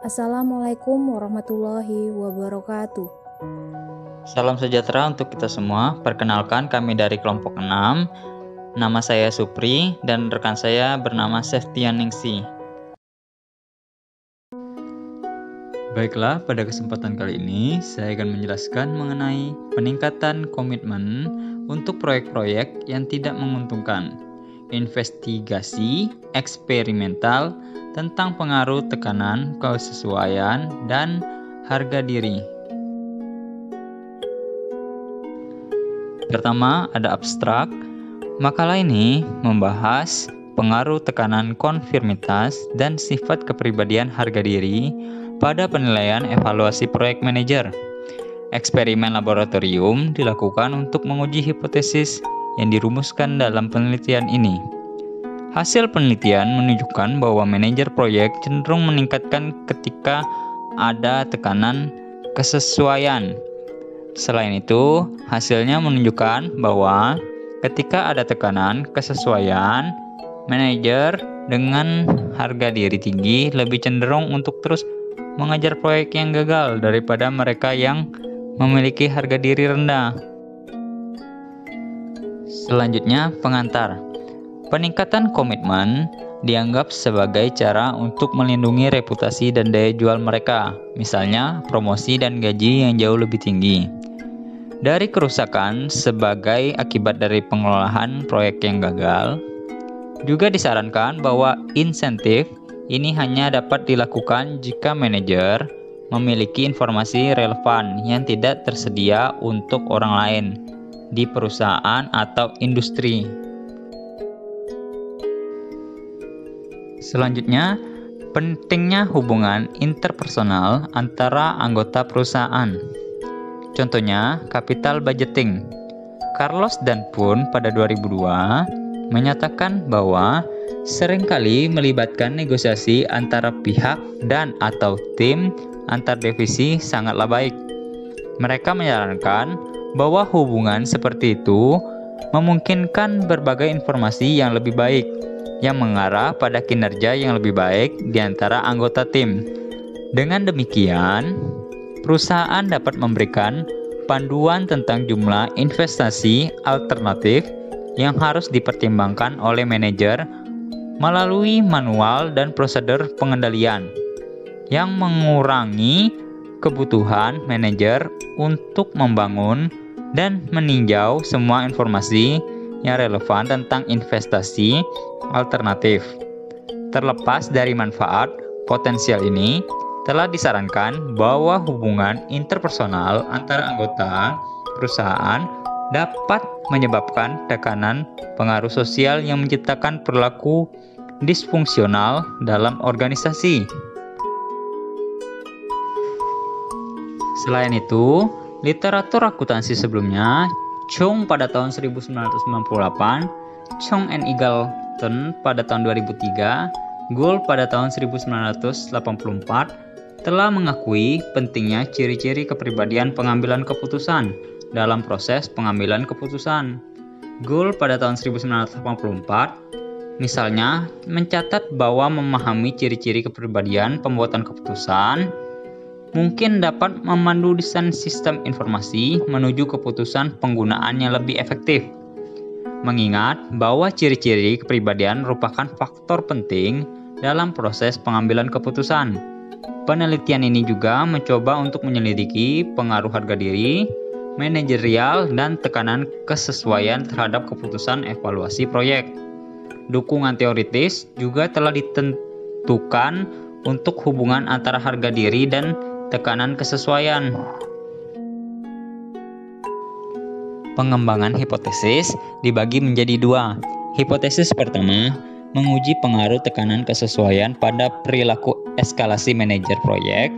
Assalamualaikum warahmatullahi wabarakatuh. Salam sejahtera untuk kita semua. Perkenalkan, kami dari kelompok 6. Nama saya Supri dan rekan saya bernama Septian Ningsi. Baiklah, pada kesempatan kali ini saya akan menjelaskan mengenai peningkatan komitmen untuk proyek-proyek yang tidak menguntungkan. Investigasi eksperimental tentang pengaruh tekanan, kesesuaian, dan harga diri. Pertama, ada abstrak. Makalah ini membahas pengaruh tekanan konfirmitas dan sifat kepribadian harga diri pada penilaian evaluasi proyek manajer. Eksperimen laboratorium dilakukan untuk menguji hipotesis yang dirumuskan dalam penelitian ini. Hasil penelitian menunjukkan bahwa manajer proyek cenderung meningkatkan ketika ada tekanan kesesuaian. Selain itu, hasilnya menunjukkan bahwa ketika ada tekanan kesesuaian, manajer dengan harga diri tinggi lebih cenderung untuk terus mengejar proyek yang gagal daripada mereka yang memiliki harga diri rendah. Selanjutnya, pengantar. Peningkatan komitmen dianggap sebagai cara untuk melindungi reputasi dan daya jual mereka, misalnya promosi dan gaji yang jauh lebih tinggi. Dari kerusakan sebagai akibat dari pengelolaan proyek yang gagal, juga disarankan bahwa insentif ini hanya dapat dilakukan jika manajer memiliki informasi relevan yang tidak tersedia untuk orang lain di perusahaan atau industri. Selanjutnya, pentingnya hubungan interpersonal antara anggota perusahaan. Contohnya, capital budgeting. Carlos dan Pun pada 2002 menyatakan bahwa seringkali melibatkan negosiasi antara pihak dan atau tim antar divisi sangatlah baik. Mereka menyarankan bahwa hubungan seperti itu memungkinkan berbagai informasi yang lebih baik yang mengarah pada kinerja yang lebih baik di antara anggota tim. Dengan demikian, perusahaan dapat memberikan panduan tentang jumlah investasi alternatif yang harus dipertimbangkan oleh manajer melalui manual dan prosedur pengendalian yang mengurangi kebutuhan manajer untuk membangun dan meninjau semua informasi yang relevan tentang investasi alternatif. Terlepas dari manfaat potensial ini, telah disarankan bahwa hubungan interpersonal antara anggota perusahaan dapat menyebabkan tekanan pengaruh sosial yang menciptakan perilaku disfungsional dalam organisasi. Selain itu, literatur akuntansi sebelumnya, Chung pada tahun 1998, Chung and Eagleton pada tahun 2003, Gould pada tahun 1984, telah mengakui pentingnya ciri-ciri kepribadian pengambilan keputusan dalam proses pengambilan keputusan. Gould pada tahun 1984, misalnya, mencatat bahwa memahami ciri-ciri kepribadian pembuatan keputusan mungkin dapat memandu desain sistem informasi menuju keputusan penggunaan yang lebih efektif. Mengingat bahwa ciri-ciri kepribadian merupakan faktor penting dalam proses pengambilan keputusan. Penelitian ini juga mencoba untuk menyelidiki pengaruh harga diri, manajerial, dan tekanan kesesuaian terhadap keputusan evaluasi proyek. Dukungan teoritis juga telah ditentukan untuk hubungan antara harga diri dan tekanan kesesuaian. Pengembangan hipotesis dibagi menjadi dua. Hipotesis pertama menguji pengaruh tekanan kesesuaian pada perilaku eskalasi manajer proyek.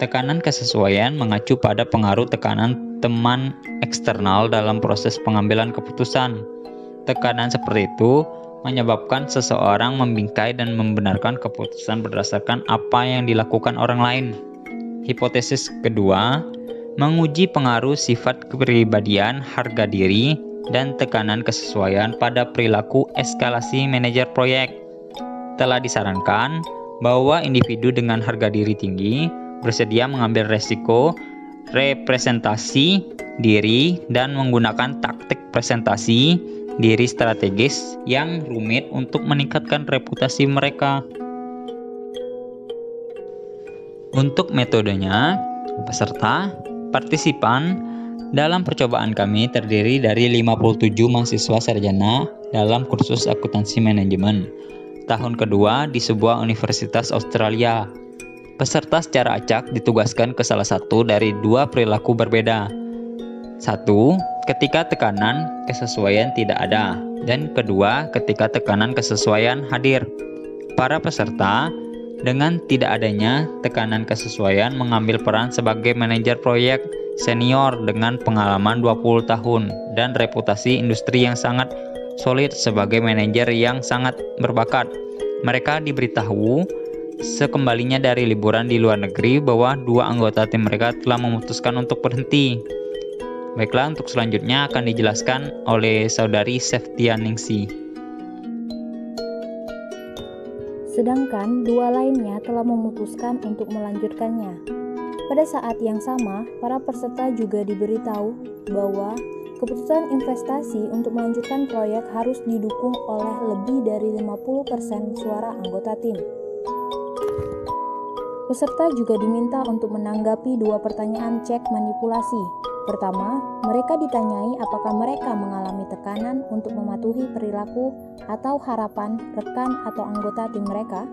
Tekanan kesesuaian mengacu pada pengaruh tekanan teman eksternal dalam proses pengambilan keputusan. Tekanan seperti itu menyebabkan seseorang membingkai dan membenarkan keputusan berdasarkan apa yang dilakukan orang lain. Hipotesis kedua menguji pengaruh sifat kepribadian harga diri dan tekanan kesesuaian pada perilaku eskalasi manajer proyek. Telah disarankan bahwa individu dengan harga diri tinggi bersedia mengambil resiko representasi diri dan menggunakan taktik presentasi diri strategis yang rumit untuk meningkatkan reputasi mereka. Untuk metodenya, peserta partisipan dalam percobaan kami terdiri dari 57 mahasiswa sarjana dalam kursus akuntansi manajemen tahun kedua di sebuah universitas Australia. Peserta secara acak ditugaskan ke salah satu dari dua perilaku berbeda. Satu, ketika tekanan kesesuaian tidak ada, dan kedua, ketika tekanan kesesuaian hadir. Para peserta dengan tidak adanya tekanan kesesuaian mengambil peran sebagai manajer proyek senior dengan pengalaman 20 tahun dan reputasi industri yang sangat solid sebagai manajer yang sangat berbakat. Mereka diberitahu sekembalinya dari liburan di luar negeri bahwa dua anggota tim mereka telah memutuskan untuk berhenti. Baiklah, untuk selanjutnya akan dijelaskan oleh saudari Septianingsih. Sedangkan dua lainnya telah memutuskan untuk melanjutkannya. Pada saat yang sama, para peserta juga diberitahu bahwa keputusan investasi untuk melanjutkan proyek harus didukung oleh lebih dari 50% suara anggota tim. Peserta juga diminta untuk menanggapi dua pertanyaan cek manipulasi. Pertama, mereka ditanyai apakah mereka mengalami tekanan untuk mematuhi perilaku atau harapan rekan atau anggota tim mereka.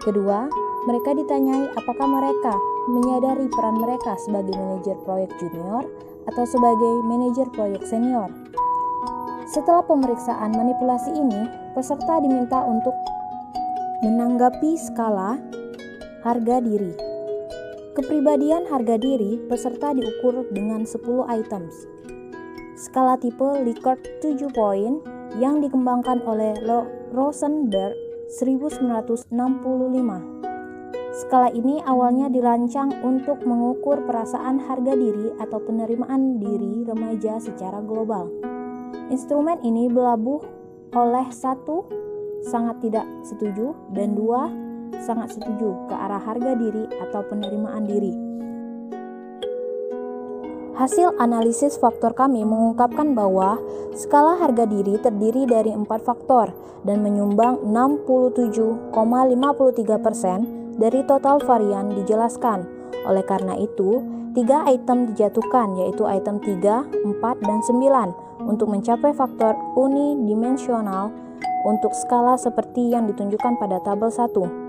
Kedua, mereka ditanyai apakah mereka menyadari peran mereka sebagai manajer proyek junior atau sebagai manajer proyek senior. Setelah pemeriksaan manipulasi ini, peserta diminta untuk menanggapi skala harga diri. Kepribadian harga diri peserta diukur dengan 10 items. Skala tipe Likert 7 poin yang dikembangkan oleh Rosenberg 1965. Skala ini awalnya dirancang untuk mengukur perasaan harga diri atau penerimaan diri remaja secara global. Instrumen ini berlabuh oleh 1. Sangat tidak setuju dan 2. Sangat setuju ke arah harga diri atau penerimaan diri. Hasil analisis faktor kami mengungkapkan bahwa skala harga diri terdiri dari 4 faktor dan menyumbang 67,53% dari total varian dijelaskan. Oleh karena itu, 3 item dijatuhkan, yaitu item 3, 4, dan 9 untuk mencapai faktor unidimensional untuk skala seperti yang ditunjukkan pada tabel 1.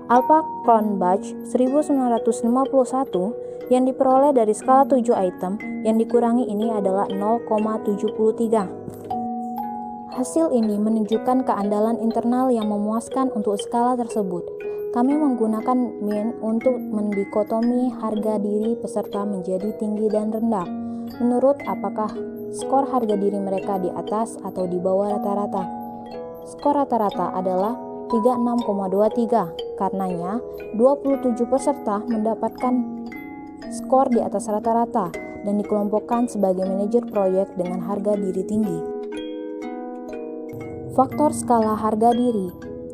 Alpha Cronbach 1951 yang diperoleh dari skala 7 item yang dikurangi ini adalah 0,73. Hasil ini menunjukkan keandalan internal yang memuaskan untuk skala tersebut. Kami menggunakan mean untuk mendikotomi harga diri peserta menjadi tinggi dan rendah, menurut apakah skor harga diri mereka di atas atau di bawah rata-rata. Skor rata-rata adalah 36,23. Karenanya, 27 peserta mendapatkan skor di atas rata-rata dan dikelompokkan sebagai manajer proyek dengan harga diri tinggi. Faktor skala harga diri.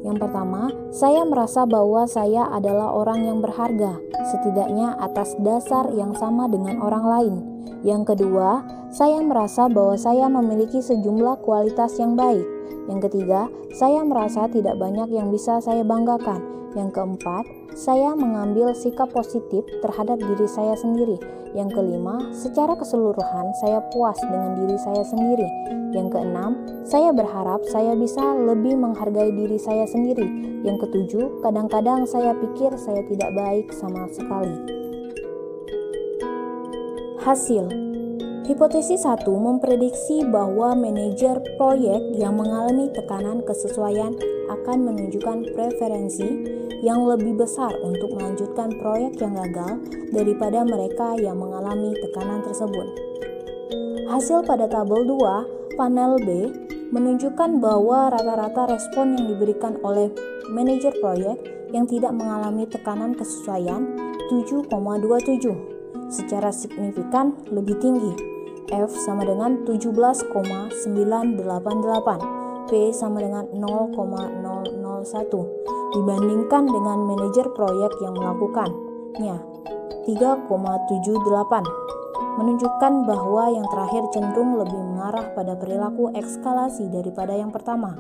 Yang pertama, saya merasa bahwa saya adalah orang yang berharga, setidaknya atas dasar yang sama dengan orang lain. Yang kedua, saya merasa bahwa saya memiliki sejumlah kualitas yang baik. Yang ketiga, saya merasa tidak banyak yang bisa saya banggakan. Yang keempat, saya mengambil sikap positif terhadap diri saya sendiri. Yang kelima, secara keseluruhan saya puas dengan diri saya sendiri. Yang keenam, saya berharap saya bisa lebih menghargai diri saya sendiri. Yang ketujuh, kadang-kadang saya pikir saya tidak baik sama sekali. Hasil hipotesis 1 memprediksi bahwa manajer proyek yang mengalami tekanan kesesuaian akan menunjukkan preferensi yang lebih besar untuk melanjutkan proyek yang gagal daripada mereka yang mengalami tekanan tersebut. Hasil pada tabel 2, panel B, menunjukkan bahwa rata-rata respon yang diberikan oleh manajer proyek yang tidak mengalami tekanan kesesuaian 7,27, secara signifikan lebih tinggi. F sama dengan 17,988, P sama dengan 0,001, dibandingkan dengan manajer proyek yang melakukannya 3,78, menunjukkan bahwa yang terakhir cenderung lebih mengarah pada perilaku ekskalasi daripada yang pertama.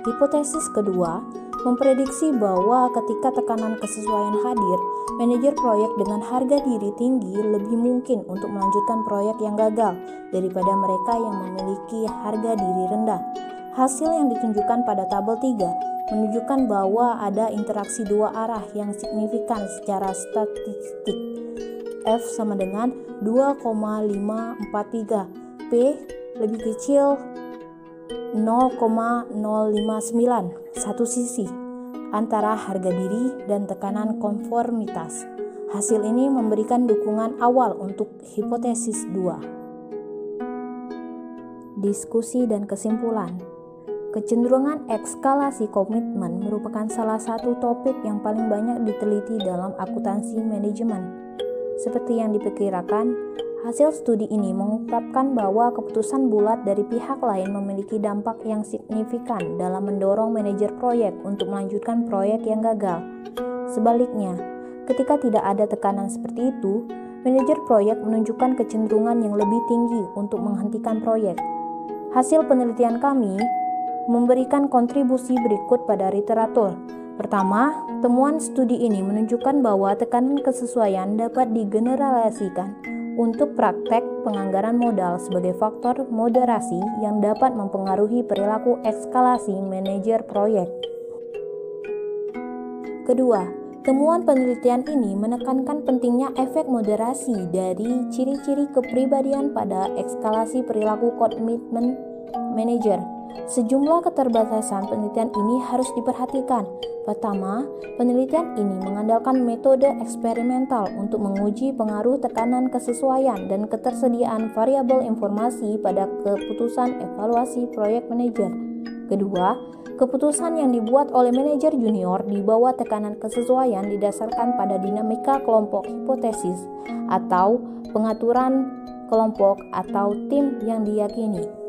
Hipotesis kedua memprediksi bahwa ketika tekanan kesesuaian hadir, manajer proyek dengan harga diri tinggi lebih mungkin untuk melanjutkan proyek yang gagal daripada mereka yang memiliki harga diri rendah. Hasil yang ditunjukkan pada tabel 3 menunjukkan bahwa ada interaksi dua arah yang signifikan secara statistik. F sama dengan 2,543, P lebih kecil 0,059, satu sisi antara harga diri dan tekanan konformitas. Hasil ini memberikan dukungan awal untuk hipotesis 2. Diskusi dan kesimpulan. Kecenderungan ekskalasi komitmen merupakan salah satu topik yang paling banyak diteliti dalam akuntansi manajemen. Seperti yang diperkirakan, hasil studi ini mengungkapkan bahwa keputusan bulat dari pihak lain memiliki dampak yang signifikan dalam mendorong manajer proyek untuk melanjutkan proyek yang gagal. Sebaliknya, ketika tidak ada tekanan seperti itu, manajer proyek menunjukkan kecenderungan yang lebih tinggi untuk menghentikan proyek. Hasil penelitian kami memberikan kontribusi berikut pada literatur. Pertama, temuan studi ini menunjukkan bahwa tekanan kesesuaian dapat digeneralisasikan untuk praktek penganggaran modal sebagai faktor moderasi yang dapat mempengaruhi perilaku ekskalasi manajer proyek. Kedua, temuan penelitian ini menekankan pentingnya efek moderasi dari ciri-ciri kepribadian pada ekskalasi perilaku komitmen manajer. Sejumlah keterbatasan penelitian ini harus diperhatikan. Pertama, penelitian ini mengandalkan metode eksperimental untuk menguji pengaruh tekanan kesesuaian dan ketersediaan variabel informasi pada keputusan evaluasi proyek manajer. Kedua, keputusan yang dibuat oleh manajer junior di bawah tekanan kesesuaian didasarkan pada dinamika kelompok hipotesis atau pengaturan kelompok atau tim yang diyakini.